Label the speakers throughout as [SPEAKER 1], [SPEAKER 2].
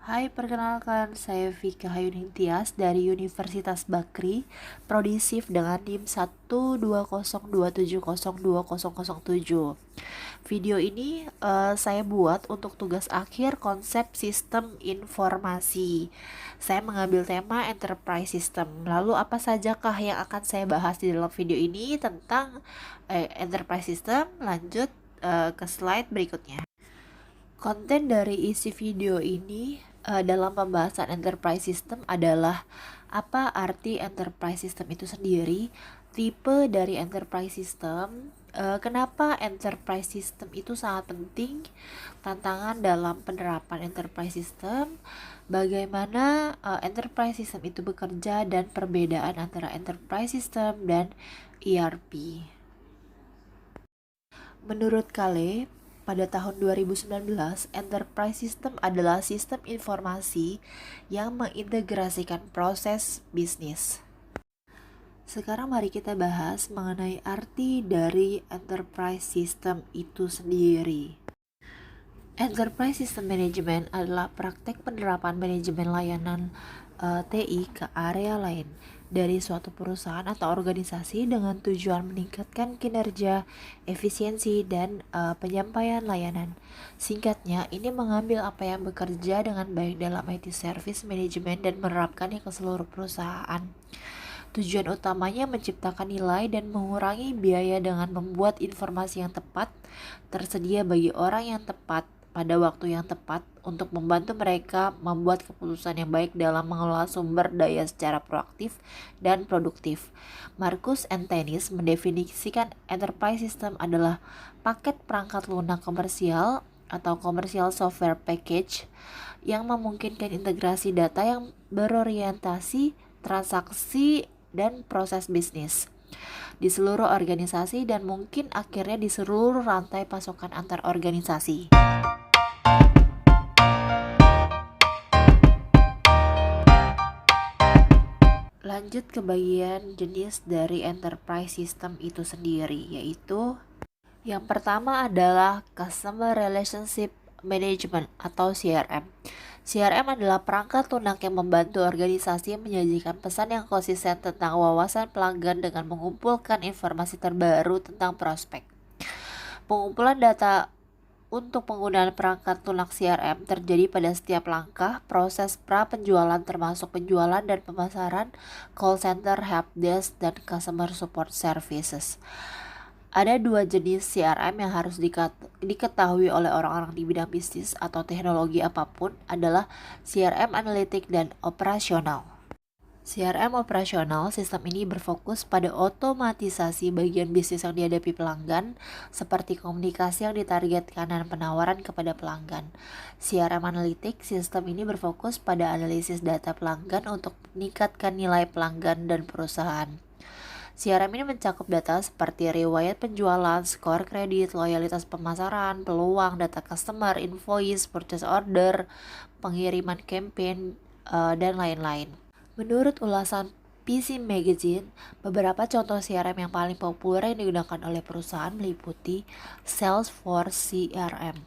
[SPEAKER 1] Hai, perkenalkan saya Vika Hayuning Tias dari Universitas Bakri, Prodi SIF dengan NIM 12027020007. Video ini saya buat untuk tugas akhir konsep sistem informasi. Saya mengambil tema enterprise system. Lalu apa sajakah yang akan saya bahas di dalam video ini tentang enterprise system? Lanjut ke slide berikutnya. Konten dari isi video ini dalam pembahasan enterprise system adalah apa arti enterprise system itu sendiri, tipe dari enterprise system, kenapa enterprise system itu sangat penting, tantangan dalam penerapan enterprise system, bagaimana enterprise system itu bekerja dan perbedaan antara enterprise system dan ERP. Menurut Kale, pada tahun 2019, enterprise system adalah sistem informasi yang mengintegrasikan proses bisnis. Sekarang mari kita bahas mengenai arti dari enterprise system itu sendiri. Enterprise System Management adalah praktek penerapan manajemen layanan TI ke area lain dari suatu perusahaan atau organisasi dengan tujuan meningkatkan kinerja, efisiensi, dan penyampaian layanan. Singkatnya, ini mengambil apa yang bekerja dengan baik dalam IT Service Management dan menerapkannya ke seluruh perusahaan. Tujuan utamanya menciptakan nilai dan mengurangi biaya dengan membuat informasi yang tepat tersedia bagi orang yang tepat pada waktu yang tepat untuk membantu mereka membuat keputusan yang baik dalam mengelola sumber daya secara proaktif dan produktif. Marcus Antenis mendefinisikan enterprise system adalah paket perangkat lunak komersial atau commercial software package yang memungkinkan integrasi data yang berorientasi transaksi dan proses bisnis di seluruh organisasi dan mungkin akhirnya di seluruh rantai pasokan antar organisasi. Lanjut ke bagian jenis dari enterprise system itu sendiri, yaitu yang pertama adalah Customer Relationship Management atau CRM. CRM adalah perangkat lunak yang membantu organisasi menyajikan pesan yang konsisten tentang wawasan pelanggan dengan mengumpulkan informasi terbaru tentang prospek. Pengumpulan data untuk penggunaan perangkat lunak CRM terjadi pada setiap langkah proses pra-penjualan termasuk penjualan dan pemasaran, call center, helpdesk, dan customer support services. Ada dua jenis CRM yang harus diketahui oleh orang-orang di bidang bisnis atau teknologi apapun adalah CRM analitik dan operasional. CRM operasional, sistem ini berfokus pada otomatisasi bagian bisnis yang dihadapi pelanggan, seperti komunikasi yang ditargetkan dan penawaran kepada pelanggan. CRM analitik, sistem ini berfokus pada analisis data pelanggan untuk meningkatkan nilai pelanggan dan perusahaan. CRM ini mencakup data seperti riwayat penjualan, skor kredit, loyalitas pemasaran, peluang, data customer, invoice, purchase order, pengiriman campaign, dan lain-lain. Menurut ulasan PC Magazine, beberapa contoh CRM yang paling populer yang digunakan oleh perusahaan meliputi Salesforce CRM.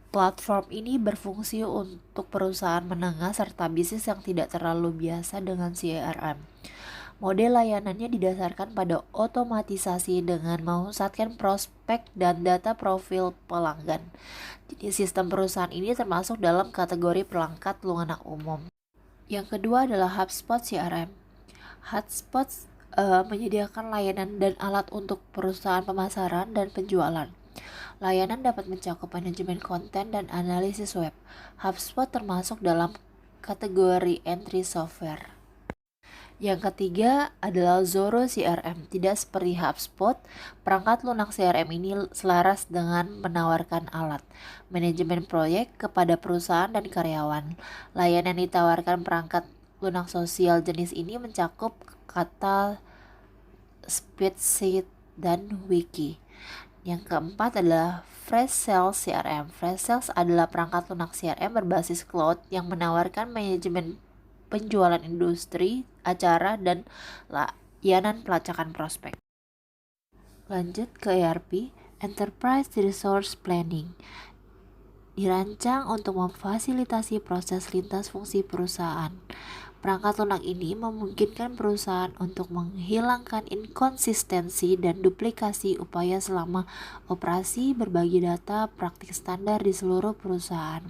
[SPEAKER 1] Platform ini berfungsi untuk perusahaan menengah serta bisnis yang tidak terlalu biasa dengan CRM. Model layanannya didasarkan pada otomatisasi dengan memusatkan prospek dan data profil pelanggan. Jadi sistem perusahaan ini termasuk dalam kategori perangkat lunak umum. Yang kedua adalah HubSpot CRM. HubSpot menyediakan layanan dan alat untuk perusahaan pemasaran dan penjualan. Layanan dapat mencakup manajemen konten dan analisis web. HubSpot termasuk dalam kategori entry software. Yang ketiga adalah Zoro CRM. Tidak seperti HubSpot, perangkat lunak CRM ini selaras dengan menawarkan alat manajemen proyek kepada perusahaan dan karyawan. Layanan ditawarkan perangkat lunak sosial jenis ini mencakup kata spreadsheet dan wiki. Yang keempat adalah Freshsales CRM. Freshsales adalah perangkat lunak CRM berbasis cloud yang menawarkan manajemen penjualan industri, acara, dan layanan pelacakan prospek. Lanjut ke ERP, Enterprise Resource Planning. dirancang untuk memfasilitasi proses lintas fungsi perusahaan. Perangkat lunak ini memungkinkan perusahaan untuk menghilangkan inkonsistensi dan duplikasi upaya selama operasi, berbagi data praktik standar di seluruh perusahaan,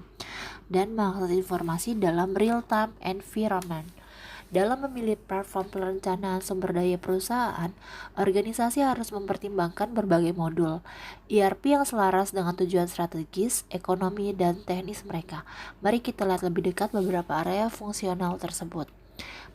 [SPEAKER 1] dan mengakses informasi dalam real-time environment. Dalam memilih platform perencanaan sumber daya perusahaan, organisasi harus mempertimbangkan berbagai modul ERP yang selaras dengan tujuan strategis, ekonomi, dan teknis mereka. Mari kita lihat lebih dekat beberapa area fungsional tersebut.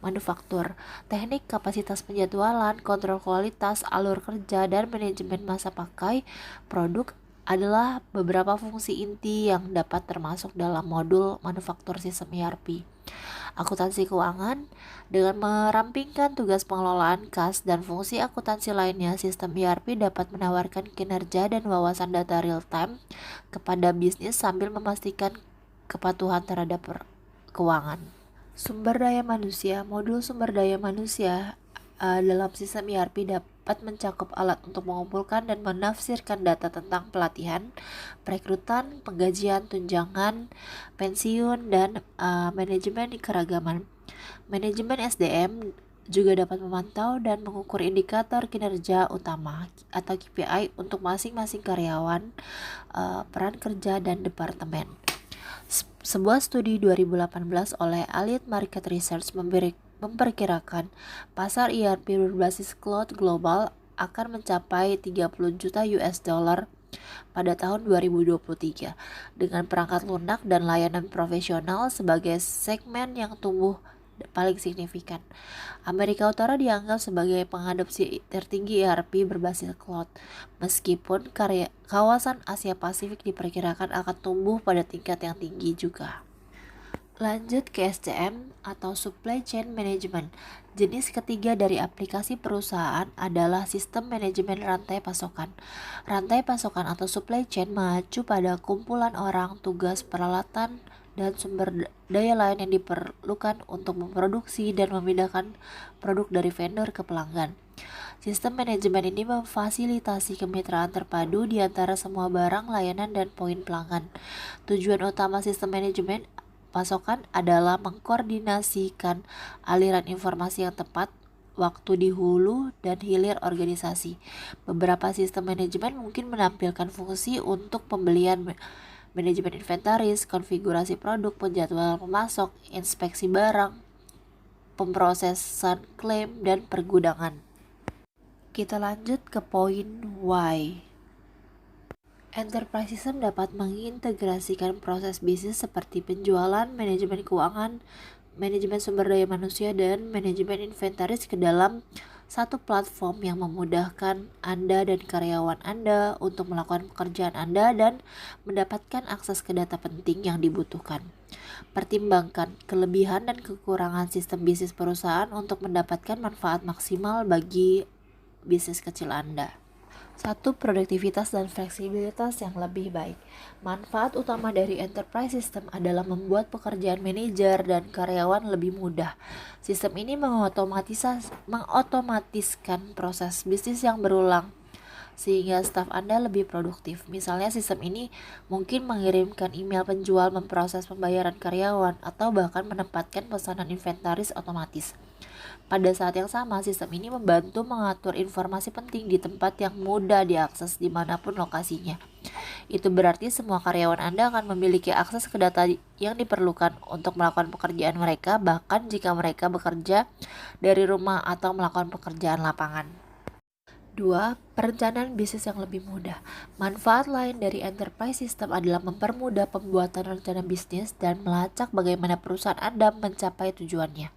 [SPEAKER 1] Manufaktur, teknik kapasitas penjadwalan, kontrol kualitas, alur kerja, dan manajemen masa pakai produk adalah beberapa fungsi inti yang dapat termasuk dalam modul manufaktur sistem ERP. Akuntansi keuangan, dengan merampingkan tugas pengelolaan kas dan fungsi akuntansi lainnya, sistem ERP dapat menawarkan kinerja dan wawasan data real time kepada bisnis sambil memastikan kepatuhan terhadap keuangan. Sumber daya manusia, modul sumber daya manusia dalam sistem ERP dapat mencakup alat untuk mengumpulkan dan menafsirkan data tentang pelatihan, perekrutan, penggajian, tunjangan, pensiun, dan manajemen keragaman. Manajemen SDM juga dapat memantau dan mengukur indikator kinerja utama atau KPI untuk masing-masing karyawan, peran kerja, dan departemen. Sebuah studi 2018 oleh Elite Market Research memperkirakan pasar ERP berbasis cloud global akan mencapai 30 juta US dollar pada tahun 2023 dengan perangkat lunak dan layanan profesional sebagai segmen yang tumbuh paling signifikan. Amerika Utara dianggap sebagai pengadopsi tertinggi ERP berbasis cloud, meskipun kawasan Asia Pasifik diperkirakan akan tumbuh pada tingkat yang tinggi juga. Lanjut ke SCM atau Supply Chain Management. Jenis ketiga dari aplikasi perusahaan adalah sistem manajemen rantai pasokan. Rantai pasokan atau supply chain mengacu pada kumpulan orang, tugas, peralatan, dan sumber daya lain yang diperlukan untuk memproduksi dan memindahkan produk dari vendor ke pelanggan. Sistem manajemen ini memfasilitasi kemitraan terpadu di antara semua barang, layanan, dan poin pelanggan. Tujuan utama sistem manajemen pasokan adalah mengkoordinasikan aliran informasi yang tepat waktu di hulu dan hilir organisasi. Beberapa sistem manajemen mungkin menampilkan fungsi untuk pembelian, manajemen inventaris, konfigurasi produk, penjadwalan pemasok, inspeksi barang, pemrosesan klaim, dan pergudangan. Kita lanjut ke poin Y. Enterprise System dapat mengintegrasikan proses bisnis seperti penjualan, manajemen keuangan, manajemen sumber daya manusia, dan manajemen inventaris ke dalam satu platform yang memudahkan Anda dan karyawan Anda untuk melakukan pekerjaan Anda dan mendapatkan akses ke data penting yang dibutuhkan. Pertimbangkan kelebihan dan kekurangan sistem bisnis perusahaan untuk mendapatkan manfaat maksimal bagi bisnis kecil Anda. 1. Produktivitas dan fleksibilitas yang lebih baik. Manfaat utama dari enterprise system adalah membuat pekerjaan manajer dan karyawan lebih mudah. Sistem ini mengotomatiskan proses bisnis yang berulang sehingga staf Anda lebih produktif. Misalnya sistem ini mungkin mengirimkan email penjual, memproses pembayaran karyawan, atau bahkan menempatkan pesanan inventaris otomatis. Pada saat yang sama, sistem ini membantu mengatur informasi penting di tempat yang mudah diakses dimanapun lokasinya. Itu berarti semua karyawan Anda akan memiliki akses ke data yang diperlukan untuk melakukan pekerjaan mereka, bahkan jika mereka bekerja dari rumah atau melakukan pekerjaan lapangan. 2. Perencanaan bisnis yang lebih mudah. Manfaat lain dari enterprise system adalah mempermudah pembuatan rencana bisnis dan melacak bagaimana perusahaan Anda mencapai tujuannya.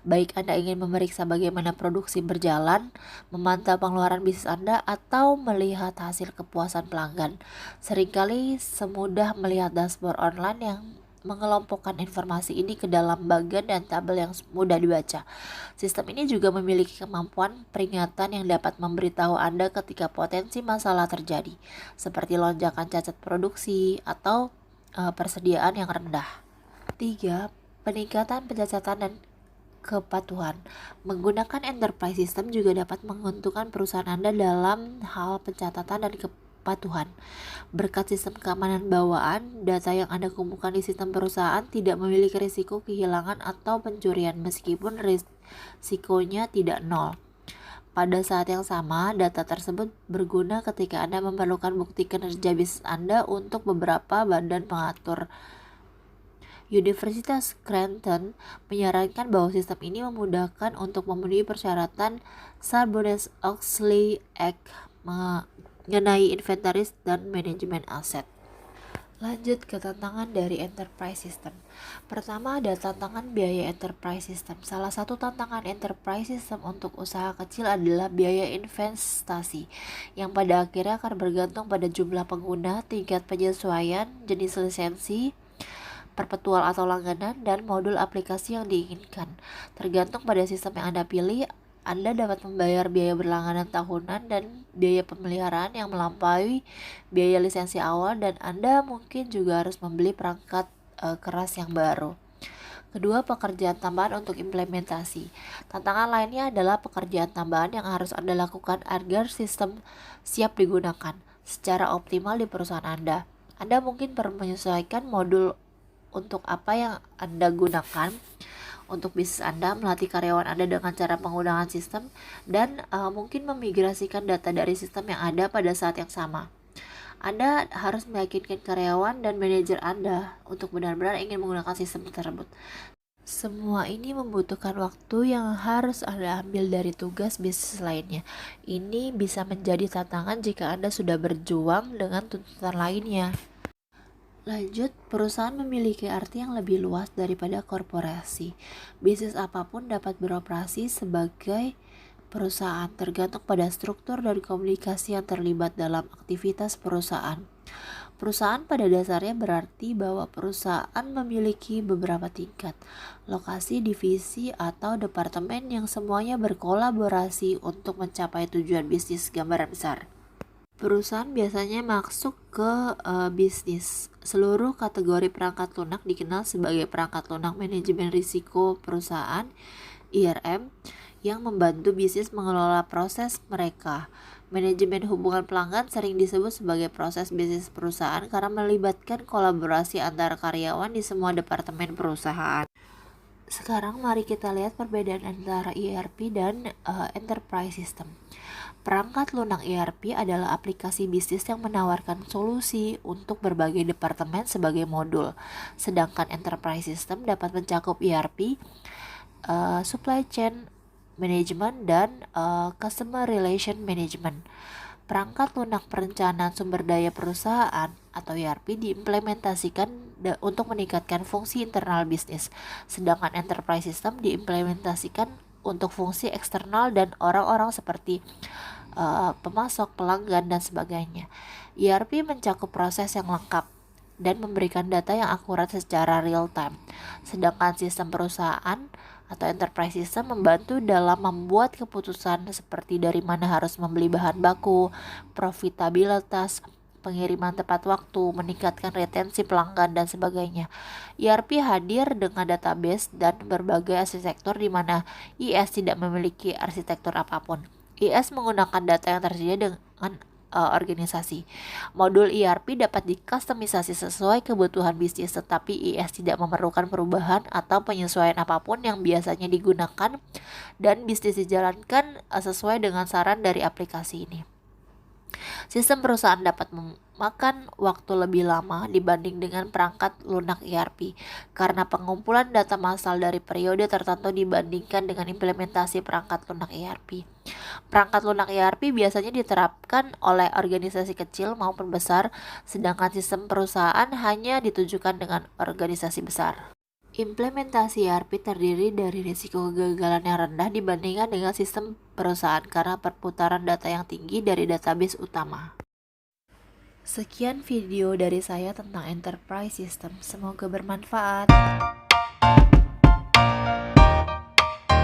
[SPEAKER 1] Baik Anda ingin memeriksa bagaimana produksi berjalan, memantau pengeluaran bisnis Anda, atau melihat hasil kepuasan pelanggan. Seringkali semudah melihat dashboard online yang mengelompokkan informasi ini ke dalam bagan dan tabel yang mudah dibaca. Sistem ini juga memiliki kemampuan peringatan yang dapat memberitahu Anda ketika potensi masalah terjadi, seperti lonjakan cacat produksi atau persediaan yang rendah. 3. Peningkatan pencatatan dan kepatuhan. Menggunakan enterprise system juga dapat menguntungkan perusahaan Anda dalam hal pencatatan dan kepatuhan. Berkat sistem keamanan bawaan, data yang Anda kumpulkan di sistem perusahaan tidak memiliki risiko kehilangan atau pencurian meskipun risikonya tidak nol. Pada saat yang sama, data tersebut berguna ketika Anda memerlukan bukti kinerja bisnis Anda untuk beberapa badan pengatur. Universitas Scranton menyarankan bahwa sistem ini memudahkan untuk memenuhi persyaratan Sarbanes-Oxley Act mengenai inventaris dan manajemen aset. Lanjut ke tantangan dari enterprise system. Pertama ada tantangan biaya enterprise system. Salah satu tantangan enterprise system untuk usaha kecil adalah biaya investasi, yang pada akhirnya akan bergantung pada jumlah pengguna, tingkat penyesuaian, jenis lisensi, perpetual atau langganan, dan modul aplikasi yang diinginkan. Tergantung pada sistem yang Anda pilih, Anda dapat membayar biaya berlangganan tahunan dan biaya pemeliharaan yang melampaui biaya lisensi awal, dan Anda mungkin juga harus membeli perangkat keras yang baru. Kedua, pekerjaan tambahan untuk implementasi. Tantangan lainnya adalah pekerjaan tambahan yang harus Anda lakukan agar sistem siap digunakan secara optimal di perusahaan Anda. Anda mungkin perlu menyesuaikan modul untuk apa yang Anda gunakan untuk bisnis Anda, melatih karyawan Anda dengan cara penggunaan sistem, dan mungkin memigrasikan data dari sistem yang ada pada saat yang sama. Anda harus meyakinkan karyawan dan manajer Anda untuk benar-benar ingin menggunakan sistem tersebut. Semua ini membutuhkan waktu yang harus Anda ambil dari tugas bisnis lainnya. Ini bisa menjadi tantangan jika Anda sudah berjuang dengan tuntutan lainnya. Lanjut, perusahaan memiliki arti yang lebih luas daripada korporasi. Bisnis apapun dapat beroperasi sebagai perusahaan, tergantung pada struktur dan komunikasi yang terlibat dalam aktivitas perusahaan. Perusahaan pada dasarnya berarti bahwa perusahaan memiliki beberapa tingkat, lokasi, divisi, atau departemen yang semuanya berkolaborasi untuk mencapai tujuan bisnis gambaran besar. Perusahaan biasanya masuk ke bisnis. Seluruh kategori perangkat lunak dikenal sebagai perangkat lunak manajemen risiko perusahaan (IRM) yang membantu bisnis mengelola proses mereka. Manajemen hubungan pelanggan sering disebut sebagai proses bisnis perusahaan karena melibatkan kolaborasi antara karyawan di semua departemen perusahaan. Sekarang mari kita lihat perbedaan antara ERP dan enterprise system. Perangkat lunak ERP adalah aplikasi bisnis yang menawarkan solusi untuk berbagai departemen sebagai modul. Sedangkan enterprise system dapat mencakup ERP, supply chain management, dan customer relation management. Perangkat lunak perencanaan sumber daya perusahaan atau ERP diimplementasikan untuk meningkatkan fungsi internal bisnis, sedangkan enterprise system diimplementasikan untuk fungsi eksternal dan orang-orang seperti pemasok, pelanggan, dan sebagainya. ERP mencakup proses yang lengkap dan memberikan data yang akurat secara real time, sedangkan sistem perusahaan atau enterprise system membantu dalam membuat keputusan seperti dari mana harus membeli bahan baku, profitabilitas, pengiriman tepat waktu, meningkatkan retensi pelanggan, dan sebagainya. ERP hadir dengan database dan berbagai arsitektur di mana IS tidak memiliki arsitektur apapun. IS menggunakan data yang tersedia dengan organisasi. Modul ERP dapat dikustomisasi sesuai kebutuhan bisnis, tetapi IS tidak memerlukan perubahan atau penyesuaian apapun yang biasanya digunakan, dan bisnis dijalankan sesuai dengan saran dari aplikasi ini. Sistem perusahaan dapat memakan waktu lebih lama dibanding dengan perangkat lunak ERP karena pengumpulan data massal dari periode tertentu dibandingkan dengan implementasi perangkat lunak ERP. Perangkat lunak ERP biasanya diterapkan oleh organisasi kecil maupun besar, sedangkan sistem perusahaan hanya ditujukan dengan organisasi besar. Implementasi ERP terdiri dari risiko kegagalan yang rendah dibandingkan dengan sistem perusahaan karena perputaran data yang tinggi dari database utama. Sekian video dari saya tentang enterprise system. Semoga bermanfaat.